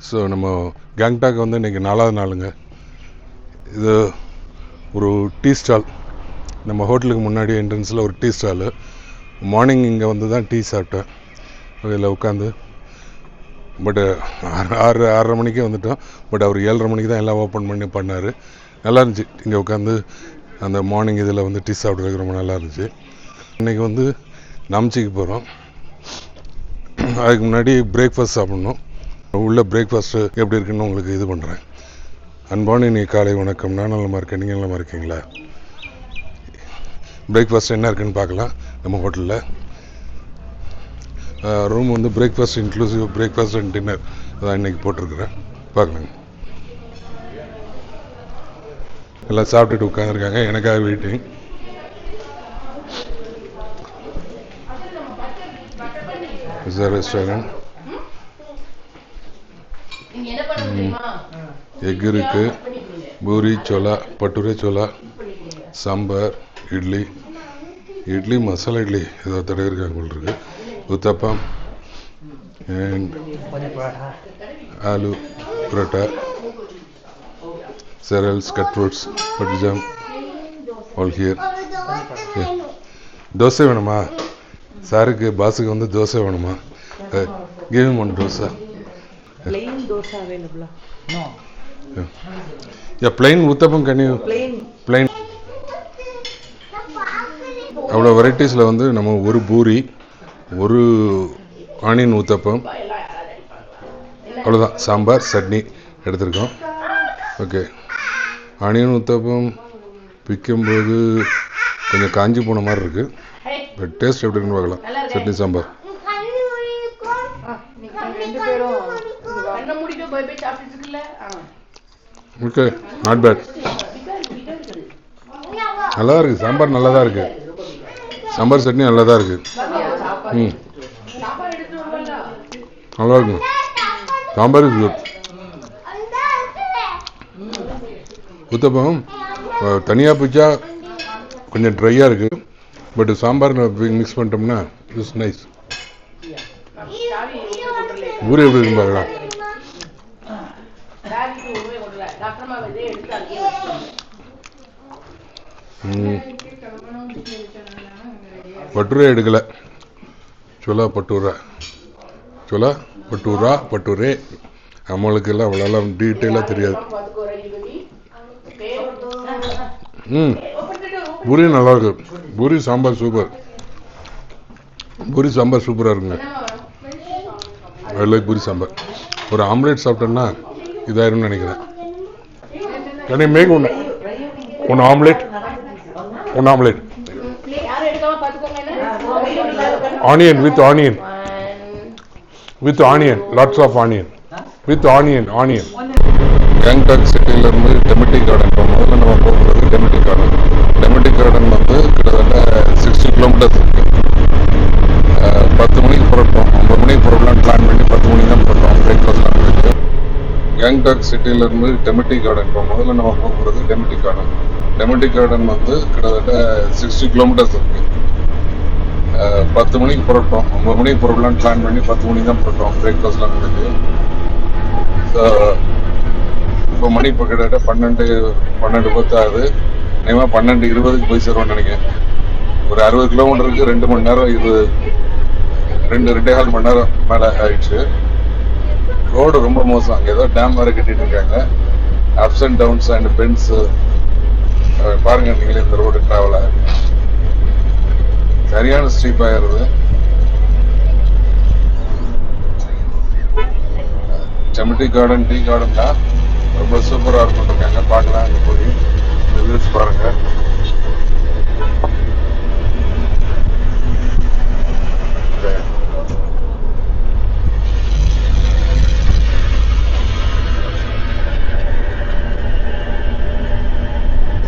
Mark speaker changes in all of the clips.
Speaker 1: So நம்ம கேங்டாக் வந்து இன்றைக்கி 4வது நாளுங்க. இது ஒரு டீ ஸ்டால், நம்ம ஹோட்டலுக்கு முன்னாடி என்ட்ரன்ஸில் ஒரு டீ ஸ்டாலு. மார்னிங் இங்கே வந்து தான் டீ சாப்பிட்டேன். அதில் உட்காந்து பட்டு 6:30 மணிக்கே வந்துட்டோம். பட் அவர் 7:30 மணிக்கு தான் எல்லாம் ஓப்பன் பண்ணி பண்ணார். நல்லா இருந்துச்சு இங்கே உட்காந்து அந்த மார்னிங் இதில் வந்து டீ சாப்பிட்றதுக்கு ரொம்ப நல்லா இருந்துச்சு. இன்றைக்கி வந்து நாம்ச்சிக்கு போகிறோம். அதுக்கு முன்னாடி பிரேக்ஃபாஸ்ட் சாப்பிட்ணும். உள்ள பிரேக்ஃபாஸ்ட்டு எப்படி இருக்குன்னு உங்களுக்கு இது பண்ணுறேன். அன்பான நீ காலை வணக்கம். நான் நலமாக இருக்கேன், நீங்கள் நலமாக இருக்கீங்களா? பிரேக்ஃபாஸ்ட் என்ன இருக்குன்னு பார்க்கலாம் நம்ம ஹோட்டலில். ரூம் வந்து breakfast inclusive breakfast and dinner அதான் இன்றைக்கி போட்டிருக்கிறேன். பார்க்கலாங்க. எல்லாம் சாப்பிட்டுட்டு உட்காந்துருக்காங்க, எனக்காக வெயிட்டிங். ரெஸ்டாரண்ட் எக் இருக்கு, பூரி சோலா, பட்டூரே சோலா, சாம்பார், இட்லி மசாலா இட்லி ஏதோ தடவிருக்காங்க போல் இருக்கு, uttapam and aloo parotta, cereals, cut fruits, butter jam, all here. Dosa வேணுமா சாருக்கு? பாஸுக்கு வந்து தோசை வேணுமா? give him one dosa.
Speaker 2: Plain dosa available? No.
Speaker 1: Yeah, plain uttapam can you? Plain. அவ்வளோ வெரைட்டிஸில் வந்து நம்ம ஒரு பூரி, ஒரு ஆனியன் ஊத்தப்பம், அவ்வளோதான். சாம்பார் சட்னி எடுத்திருக்கோம். ஓகே, ஆனியன் ஊத்தப்பம் விற்கும்போது கொஞ்சம் காஞ்சி போன மாதிரி இருக்குது. பட் டேஸ்ட் எப்படி இருக்குன்னு பார்க்கலாம். Chutney sambar okay, not bad, நல்லா இருக்குது. சாம்பார் நல்லா தான் இருக்குது, சாம்பார் சட்னி நல்லா தான் இருக்குது. நல்லா இருக்குங்க. Sambar is good. ஊத்தப்பம் தனியாக பிடிச்சா கொஞ்சம் ட்ரையாக இருக்குது. பட் சாம்பார் மிக்ஸ் பண்ணிட்டோம்னா இட்ஸ் நைஸ். பூரி எப்படி இருக்குன்னு பார்க்கலாம். பட்டூரே எடுக்கலை, சோலா பட்டூரே நம்மளுக்கு எல்லாம் அவ்வளோலாம் டீட்டெயிலாக தெரியாது. பூரி நல்லா இருக்கு. பூரி சாம்பார் சூப்பராக இருக்குங்க. I like puri sambar. ஒரு ஆம்லேட் சாப்பிட்டோன்னா இதாயிரும்னு நினைக்கிறேன். can you make one omelette? Onion, lots of onion. Gangtok சிட்டியிலேருந்து டெமெட்டி கார்டன் போகும்போது நம்ம போகிறது டெமெட்டி கார்டன் வந்து கிட்டத்தட்ட 60 கிலோமீட்டர்ஸ் இருக்குது. 10 மணிக்கு புறப்பட்டோம். 9 மணிக்கு புறப்படலான்னு பிளான் பண்ணி 10 மணிக்கு தான் புறப்பட்டோம். பிரேக்ஃபாஸ்ட்லாம் போயிட்டு கேங்டாக் சிட்டியிலேருந்து டெமெட்டி கார்டன் போகும்போது நம்ம போகிறது டெமெட்டி கார்டன் வந்து கிட்டத்தட்ட 60 கிலோமீட்டர்ஸ் இருக்குது. 10 மணிக்கு புறப்பட்டோம். 9 மணிக்கு புறப்படலான்னு பிளான் பண்ணி 10 மணிக்கு தான் புறப்பட்டோம். பிரேக்ஃபாஸ்ட்லாம் போயிட்டு இப்போ மணி இப்போ கிட்டத்தட்ட 12:10 ஆகுது. நேமாக 12:20 போய் சேருவோம்னு நினைக்கிறேன். ஒரு 60 கிலோமீட்டருக்கு 2 மணி நேரம், இது 2.5 மணி நேரம் மேலே ஆயிடுச்சு. ரோடு ரொம்ப மோசம். அங்கே ஏதோ டேம் வேறு கட்டிட்டு இருக்காங்க. Ups and downs and bends பாருங்க நீங்களே. இந்த ரோடு டிராவலை சரியான ஸ்ட்ரீப் ஆயிடுது. டெமெட்டி கார்டன் டீ கார்டன் தான் ரொம்ப சூப்பராக இருக்காங்க. பார்க்கலாம், அங்கே போய் ரிவ்யூஸ் பாருங்க.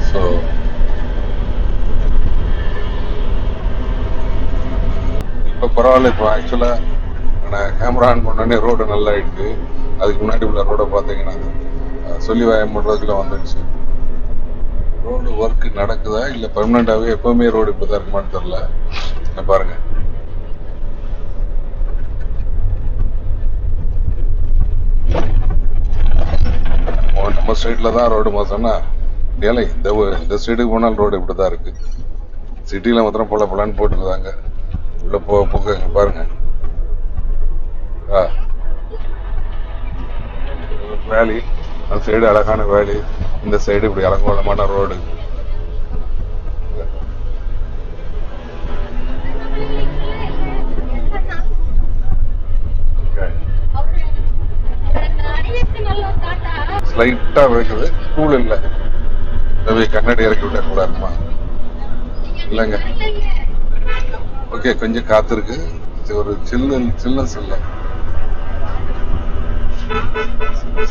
Speaker 1: ஸோ இப்போ பரவாயில்ல. இப்போ ஆக்சுவலாக நான் கேமரா ஆன் பண்ணோடனே ரோடு நல்லா ஆயிடுச்சு. அதுக்கு முன்னாடி உள்ள ரோடை பார்த்தீங்கன்னா சொல்லி வாயம் பண்ணுறதுக்குள்ள வந்துடுச்சு. ரோடு ஒர்க் நடக்குதா இல்லை பெர்மனண்டாகவே எப்பவுமே ரோடு இப்போ தான் இருக்குமான்னு தெரில. பாருங்க. நம்ம ஸ்ட்ரீட்டில் தான் ரோடு மோசம்னா ஏழை இந்த ஸ்ட்ரீட்டுக்கு போனாலும் ரோடு இப்படி தான் இருக்குது. சிட்டியில் மாத்திரம் போலான்னு போட்டுருந்தாங்க. உள்ள போக பாருங்க. வேலி அந்த சைடு அழகான வேலி, இந்த சைடு இப்படி அலங்கோலமான ரோடு. ஸ்லைட்டா இருக்குது, கூல் இல்லை. கண்ணாடி இறக்கி விட்டா கூட இருக்குமா இல்லைங்க? ஓகே, கொஞ்சம் காத்து இருக்கு, ஒரு சில்னஸ் இல்லை,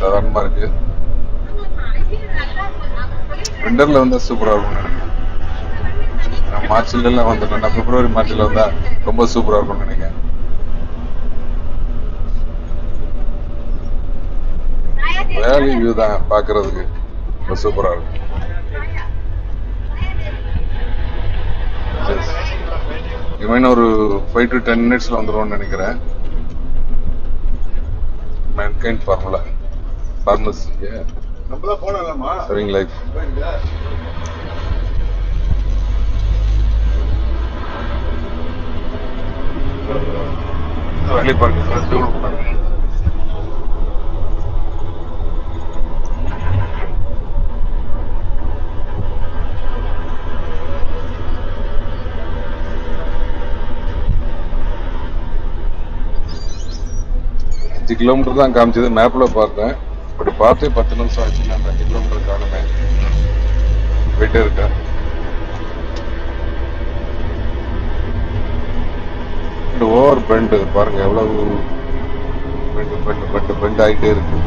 Speaker 1: சாதாரணமா இருக்கு. விண்டர்ல வந்தா சூப்பரா இருக்கும் நினைக்கிறேன். நான் மார்ச்ல எல்லாம் வந்துட்டேன், நான் பிப்ரவரி மார்ச்ல வந்தா ரொம்ப சூப்பரா இருக்கும்னு நினைக்கிறேன். வேலி வியூ தான் பாக்குறதுக்கு ரொம்ப சூப்பரா இருக்கும். இவன் ஒரு 5 to 10 minutes வந்துருவோம்னு நினைக்கிறேன். Mankind formula farmers saving life. Valley பார்க்க கிலோமீட்டர் தான் காமிச்சது, மேப்ல பார்த்தேன். அப்படி பார்த்தே 10 நிமிஷம் ஆச்சு. நான் 2 கிலோமீட்டர் காணுமே, போயிட்டே இருக்கேன். ஓவர் பெண்ட் பாருங்க, எவ்வளவு பெண்ட் ஆகிட்டே இருக்கு.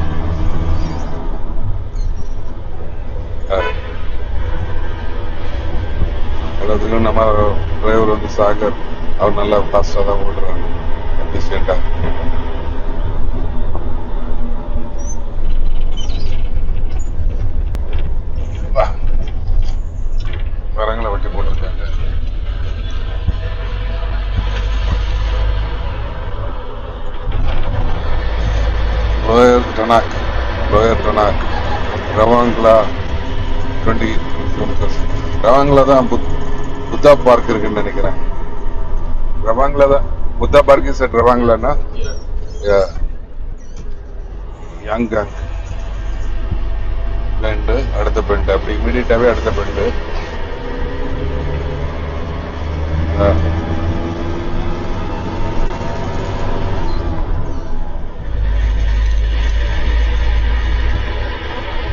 Speaker 1: எல்லாத்துக்கும் நம்ம டிரைவர் வந்து சாகர், அவர் நல்லா ஃபாஸ்டா தான் ஓடுறாங்க, எஃபிஷியண்டா. மரங்களை வெட்டி போட்டிருக்காங்க. Lower Tanak Ravangla 20 kilometres. ரவாங்லா தான் புத்தா பார்க் இருக்குன்னு நினைக்கிறேன். ரவாங்லா தான் புத்தா பார்க் இஸ் அட் ரவாங்லானா யாங்காங் பெண்டு, அடுத்த பெண்டு, அப்படி இமீடியட்டாவே அடுத்த பெண்டு.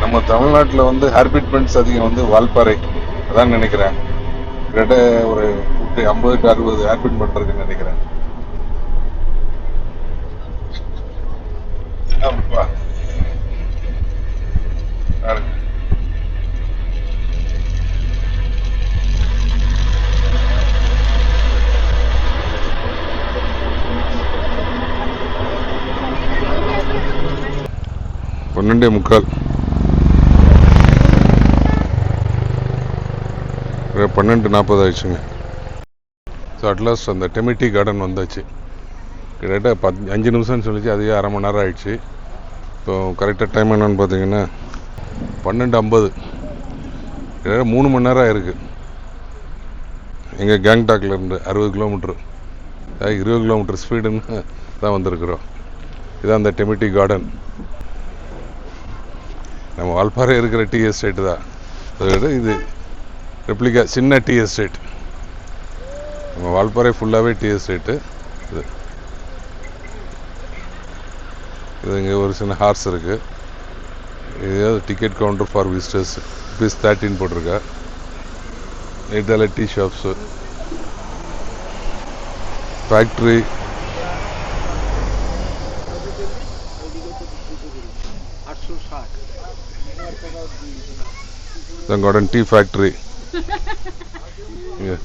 Speaker 1: நம்ம தமிழ்நாட்டில் வந்து ஹார்பிட் பெண்ட்ஸ் அதிகம் வந்து வால்பாறை அதான் நினைக்கிறேன். கிட்ட ஒரு 50 to 60 ஹார்பிட் பெண்ட் இருக்குன்னு நினைக்கிறேன். பன்னெண்டே முக்கால், 12:40 ஆயிடுச்சுங்க. ஸோ அட்லாஸ்ட் அந்த டெமிட்டி கார்டன் வந்தாச்சு. கிட்டத்தட்ட 5 நிமிஷம்னு சொல்லிச்சு, அதுவே அரை மணி நேரம் ஆயிடுச்சு. இப்போ கரெக்டாக டைம் என்னன்னு பார்த்தீங்கன்னா 12:50. கிட்டத்தட்ட 3 மணி நேரம் ஆயிருக்கு. எங்கள் கேங்டாக்லேருந்து 60 கிலோமீட்ரு, 20 கிலோமீட்டர் ஸ்பீடுன்னு தான் வந்திருக்கிறோம். இதான் அந்த டெமிட்டி கார்டன். நம்ம வால்பாறை இருக்கிற டீ எஸ்டேட்டு தான் இது. ரெப்ளிகா சின்ன டீ எஸ்டேட். நம்ம வால்பாறை ஃபுல்லாகவே டீ எஸ்டேட்டு. இது இங்கே ஒரு சின்ன ஹார்ஸ் இருக்குது. இது டிக்கெட் கவுண்டர் ஃபார் விசிட்டர்ஸ், ₹13 போட்டிருக்கா. இதில் tea shops, factory. Garden tea factory. Yeah.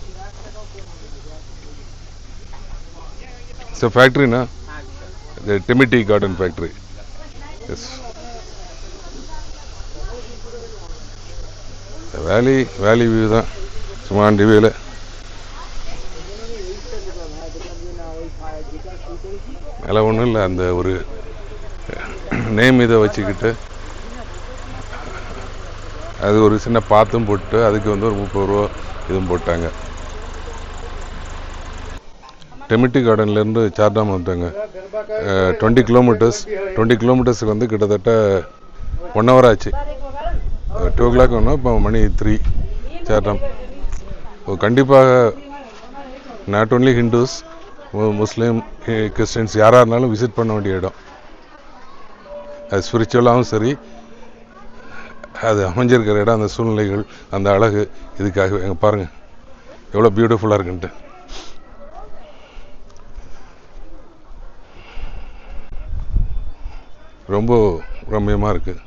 Speaker 1: It's a factory, na? The Timothy Garden factory. Yes. The valley view தான் சும்மா டிவியில். அதெல்லாம் ஒன்றும் இல்லை, அந்த ஒரு நேம் இதை வச்சுக்கிட்டு அது ஒரு சின்ன பாத்தும் போட்டு அதுக்கு வந்து ஒரு 30 ரூபா இதுவும் போட்டாங்க. டெமிட்டி கார்டன்லேருந்து சார்டாம் வந்துட்டாங்க. 20 கிலோமீட்டர்ஸுக்கு வந்து கிட்டத்தட்ட 1 hour ஆச்சு. 2 o'clock ஒன்று, இப்போ மணி 3 சார்டாம். கண்டிப்பாக not only Hindus, Muslim, Christians யாராக இருந்தாலும் விசிட் பண்ண வேண்டிய இடம். அது ஸ்பிரிச்சுவலாகவும் சரி, அது அமைஞ்சிருக்கிற இடம், அந்த சூழ்நிலைகள், அந்த அழகு, இதுக்காகவே எங்கே பாருங்கள் எவ்வளோ பியூட்டிஃபுல்லாக இருக்குன்ட்டு. ரொம்ப ரம்மியமாக இருக்குது.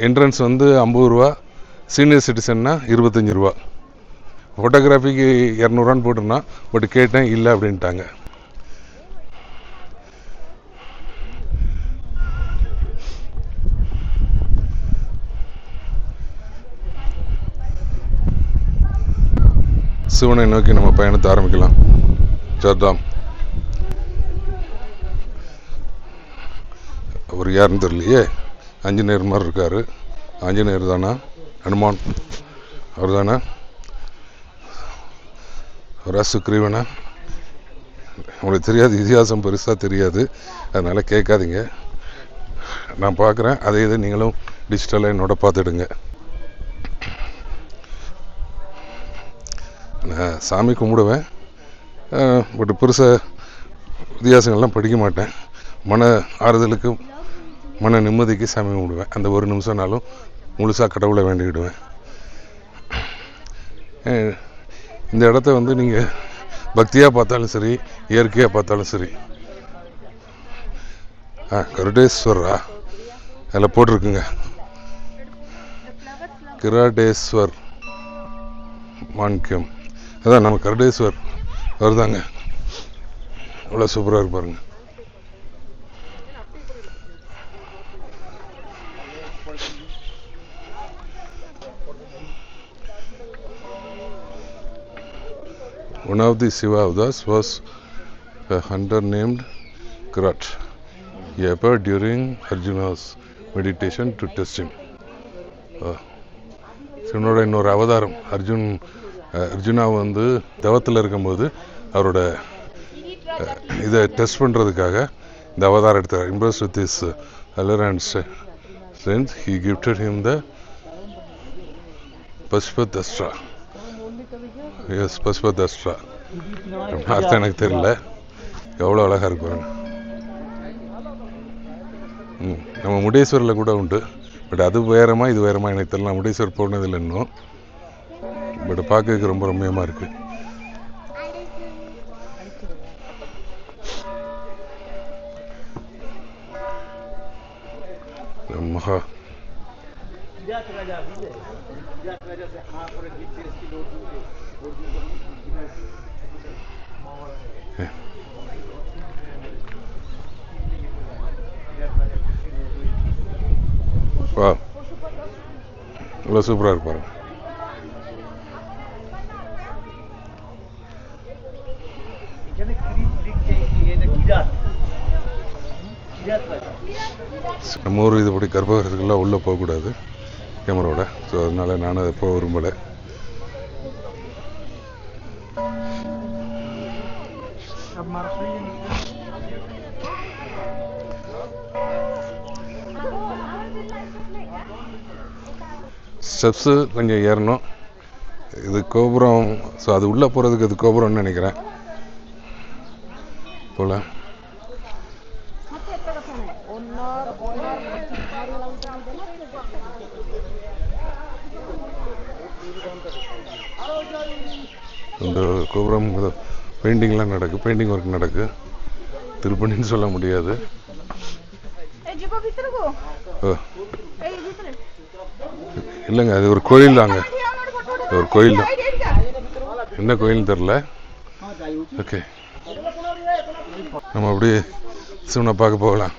Speaker 1: என்ட்ரன்ஸ் வந்து 50 ரூபா, சீனியர் சிட்டிசன்னா 25 ரூபா. ஃபோட்டோகிராஃபிக்கு 200 ரூபான்னு போட்டிருந்தான், பட் கேட்டேன் இல்லை அப்படின்ட்டாங்க. சிவனை நோக்கி நம்ம பயணத்தை ஆரம்பிக்கலாம். சார்தாம். அவர் யாருன்னு தெரியலையே, ஆஞ்சநேயர் மாதிரி இருக்கார். ஆஞ்சநேயர் தானா? ஹனுமான் அவர் தானே? அவரா சுக்ரீவனா? உங்களுக்கு தெரியாது, இதிகாசம் பெருசாக தெரியாது, அதனால் கேட்காதீங்க. நான் பார்க்குறேன், அதே இது நீங்களும் டிஜிட்டலாக என்னோட பார்த்துடுங்க. நான் சாமி கும்பிடுவேன், பட் பெருசாக வித்தியாசங்கள்லாம் படிக்க மாட்டேன். மன ஆறுதலுக்கு, மன நிம்மதிக்கு சாமி கும்பிடுவேன். அந்த ஒரு நிமிஷம்னாலும் முழுசாக கடவுளை வேண்டிக்கிடுவேன். இந்த இடத்த வந்து நீங்கள் பக்தியாக பார்த்தாலும் சரி, இயற்கையாக பார்த்தாலும் சரி. கருடேஸ்வரா அதில் போட்டிருக்குங்க, கிராடேஸ்வர் மாணிக்கம். அதான் நம்ம கருடேஸ்வர் வருதாங்க. அவ்வளோ சூப்பராக இருப்பாருங்க. One of the Shiva avatars was a hunter named Krat. He appeared during Arjuna's meditation to test him. சிவனோட இன்னொரு அவதாரம். அர்ஜுனா வந்து தவத்தில் இருக்கும்போது அவரோட இதை டெஸ்ட் பண்ணுறதுக்காக இந்த அவதாரம் எடுத்தார். Impressed with his valor and strength, he gifted him the Pashpadastra. Yes, Pashpadastra. அர்த்தம் எனக்கு தெரியல. எவ்வளோ அழகாக இருக்கு பாருங்க. நம்ம முடேஸ்வரில் கூட உண்டு, பட் அது வேறமா இது வேறமா எனக்கு தெரியல. முடேஸ்வர் போனதில்லை இன்னும், பட் பார்க்கறதுக்கு ரொம்ப ரம்மியமாக இருக்குது. மகா வா, இவ்வளோ சூப்பராக இருப்பாரு. நம்ம ஊர் இதுபடி கர்ப்பகிரகத்துக்கெல்லாம் உள்ளே போகக்கூடாது கேமராவோட. ஸோ அதனால நானும் அதை போக விரும்பலை. ஸ்டெப்ஸு கொஞ்சம் ஏறணும். இது கோபுரம். ஸோ அது உள்ளே போகிறதுக்கு அது கோபுரம்னு நினைக்கிறேன் போல. இந்த கோபுரம் பெயிண்டிங்லாம் நடக்கு, பெயிண்டிங் ஒர்க் நடக்கு. திருப்பணின்னு சொல்ல முடியாது. இல்லைங்க, அது ஒரு கோயில் தாங்க, ஒரு கோயில் தான். என்ன கோயில்னு தெரில. ஓகே, நம்ம அப்படியே சிவனை பார்க்க போகலாம்.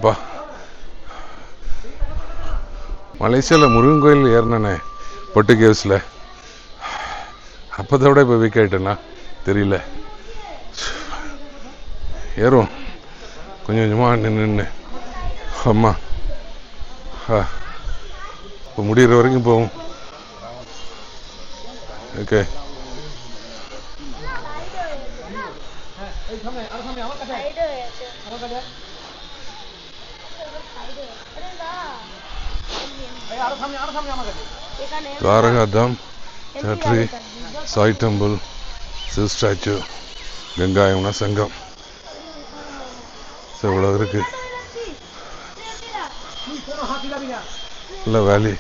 Speaker 1: அப்பா, மலேசியாவில் முருகன் கோயில் ஏறினே பொட்டு கேவ்ஸில். அப்போதை விட இப்போ வீக் ஆகிட்டேன்னா தெரியல. ஏறுவோம் கொஞ்சம் கொஞ்சமாக நின்று. அம்மா இப்போ முடிகிற வரைக்கும் போவோம். ஓகே. துவாரகாதாம், சாட்ரி, சாய் டெம்பிள், சிவ் ஸ்டாச்சு, கங்கா யமுனா சங்கம், இவ்வளோ இருக்கு. இல்லை வேலி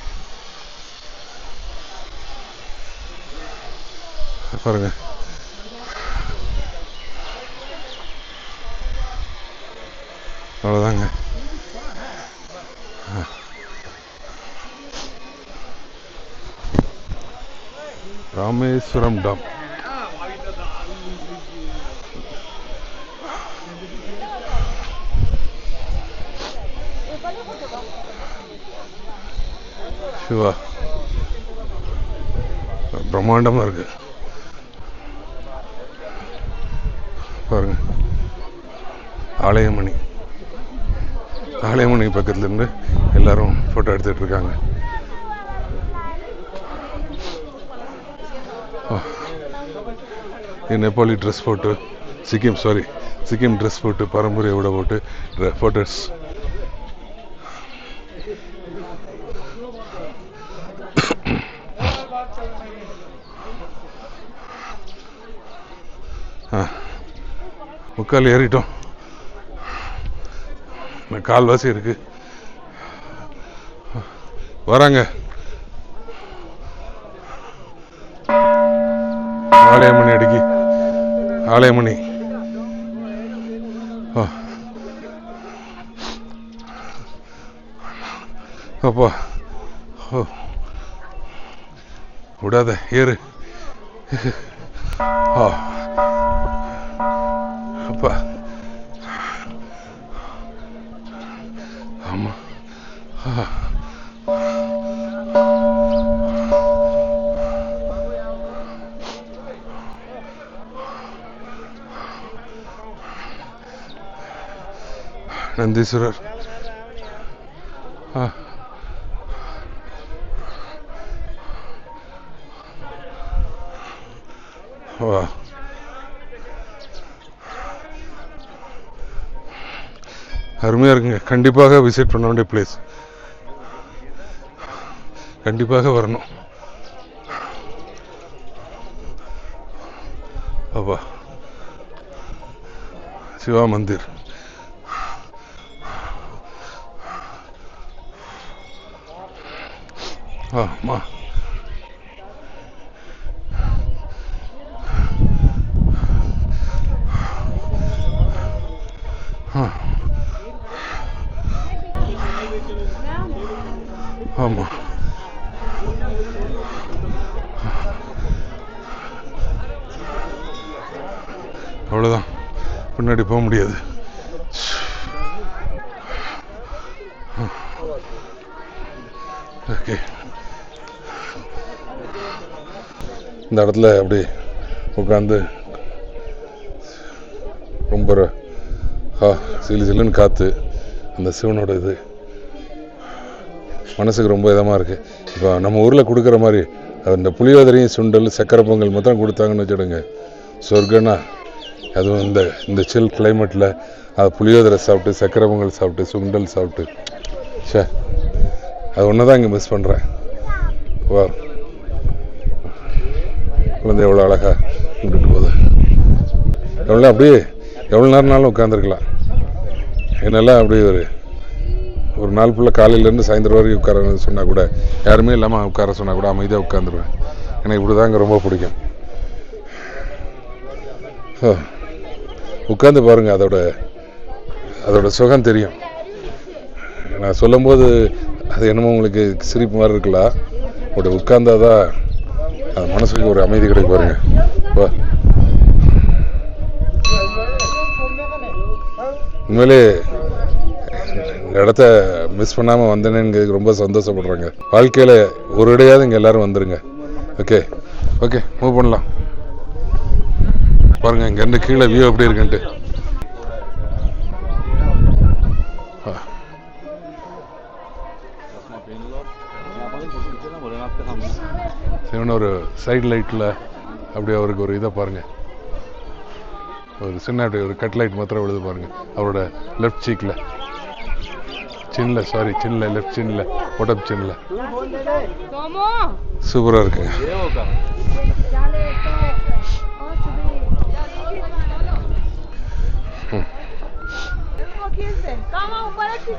Speaker 1: பாருங்க. அவ்வளோதாங்க. ராமேஸ்வரம் டாம். சிவா பிரம்மாண்டமாக இருக்கு பாருங்க. ஆலயமணி, ஆலயமணி பக்கத்துல இருந்து எல்லாரும் போட்டோ எடுத்துட்டு இருக்காங்க. நேபாளி ட்ரெஸ் போட்டு, சிக்கிம் ட்ரெஸ் போட்டு, பாரம்பரிய உடை போட்டு போட்டோஸ். முக்கால் ஏறிட்டோம். கால்வாசி இருக்கு. வராங்க. ஆலயமணி அடிக்கி, ஆலயமணி. அப்பா விடாத, ஏறு. அப்பா ஆமா. நந்தீஸ்வரர். வா, அருமையாக இருக்குங்க. கண்டிப்பாக விசிட் பண்ண வேண்டிய பிளேஸ். கண்டிப்பாக வரணும். அப்பா சிவா மந்திர். ஆமா, ஆமா. அவ்வளோதான், பின்னாடி போக முடியாது. ஓகே, இந்த இடத்துல அப்படி உட்காந்து ரொம்ப சிலு சிலுன்னு காற்று, அந்த சிவனோட இது மனசுக்கு ரொம்ப இதமாக இருக்குது. இப்போ நம்ம ஊரில் கொடுக்குற மாதிரி அந்த புளியோதரையும் சுண்டல் சக்கரை பொங்கல் மொத்தம் கொடுத்தாங்கன்னு வச்சுடுங்க, சொர்க்கன்னா. அதுவும் இந்த சில் கிளைமேட்டில் அது புளியோதரை சாப்பிட்டு, சக்கரை பொங்கல் சாப்பிட்டு, சுண்டல் சாப்பிட்டு, சே, அது ஒன்று தான் இங்கே மிஸ் பண்ணுறேன். வா, குழந்தை எவ்வளோ அழகாக கூப்பிட்டு போகுது. எவ்வளோ நேரம்னாலும் உட்காந்துருக்கலாம். என்னெல்லாம் அப்படி ஒரு நாள் ஃபுல்லாக காலையிலேருந்து சாயந்தரம் வரைக்கும் உட்கார சொன்னால் கூட, யாருமே இல்லாமல் உட்கார சொன்னால் கூட அமைதியாக உட்காந்துருவேன். எனக்கு இப்படி தான் இங்கே ரொம்ப பிடிக்கும். உட்காந்து பாருங்கள், அதோட சுகம் தெரியும். நான் சொல்லும்போது அது என்னமோ உங்களுக்கு சிரிப்பு மாதிரி இருக்கலாம். அப்படி உட்கார்ந்தாதான் அது மனசுக்கு ஒரு அமைதி கிடைக்கும் பாருங்க. உண்மையிலே இந்த இடத்த மிஸ் பண்ணாமல் வந்தேனேங்கிறதுக்கு ரொம்ப சந்தோஷப்படுறாங்க. வாழ்க்கையில் ஒரு இடையாவது இங்கே எல்லோரும் வந்துருங்க. ஓகே ஓகே, மூவ் பண்ணலாம். பாருங்கள் இங்கேருந்து கீழே வியூ எப்படி இருக்குன்ட்டு. சிவன் ஒரு சைடு லைட்டில் அப்படி அவருக்கு ஒரு இதை பாருங்கள், ஒரு சின்ன அப்படி ஒரு கட் லைட் மாத்திரம் விழுது பாருங்கள் அவரோட லெஃப்ட் சீக்கில், சின்னில், சாரி சின்னில், லெஃப்ட் சின்னில், உடம்பு சின்னில். சூப்பராக இருக்குங்க.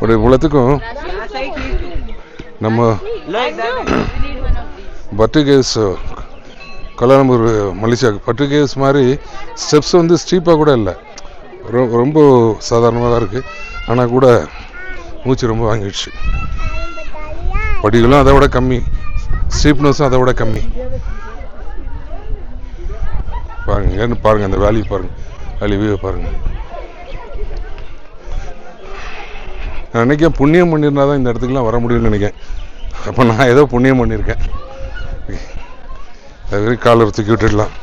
Speaker 1: ஒரு இவ்வளோத்துக்கும் நம்ம பர்டிகேஸ் கோலாலம்பூர் மலேசியா பர்டிகேஸ் மாதிரி ஸ்டெப்ஸ் வந்து ஸ்டீப்பாக கூட இல்லை, ரொம்ப சாதாரணமாக தான் இருக்குது. ஆனால் கூட மூச்சு ரொம்ப வாங்கிடுச்சு. படிகளும் அதை விட கம்மி, ஸ்டீப்னஸும் அதை விட கம்மி. பாருங்க பாருங்கள், அந்த வேலி பாருங்கள், வேலி வியூவை பாருங்கள். நான் நினைக்கிறேன் புண்ணியம் பண்ணியிருந்தா தான் இந்த இடத்துக்குலாம் வர முடியும்னு நினைக்கிறேன். அப்போ நான் ஏதோ புண்ணியம் பண்ணியிருக்கேன். அது வரைக்கும் காலர் தூக்கி விட்டுடலாம்.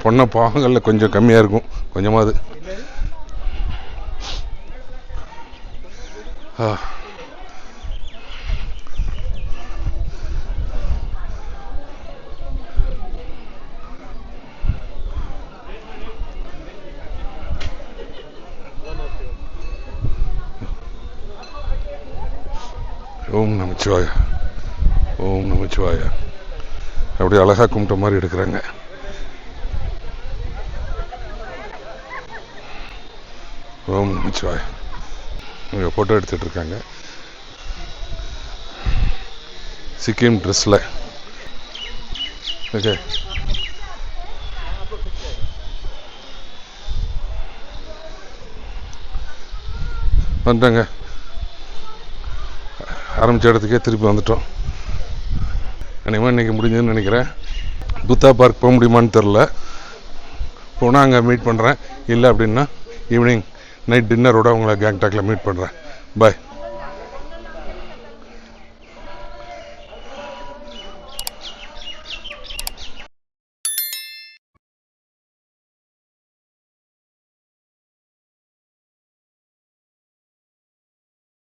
Speaker 1: பொண்ண பாகங்களில் கொஞ்சம் கம்மியாக இருக்கும், கொஞ்சமாவது. ஓம் நமச்சிவாய, ஓம் நமச்சிவாய. அப்படியே அழகாக கும்பிட்ட மாதிரி எடுக்கிறாங்க. ஓம் நமச்சிவாய. இங்கே ஃபோட்டோ எடுத்துகிட்டு இருக்காங்க சிக்கிம் ட்ரெஸ்ஸில். ஓகே, வந்துட்டாங்க. ஆரம்பித்த இடத்துக்கே திருப்பி வந்துட்டோம். அநேகமாக இன்றைக்கி முடிஞ்சதுன்னு நினைக்கிறேன். புத்தா பார்க் போக முடியுமான்னு தெரில. போனால் அங்கே மீட் பண்ணுறேன். இல்லை அப்படின்னா ஈவினிங் நைட் டின்னரோட உங்களை கேங்டாக்கில் மீட் பண்ணுறேன். பாய்.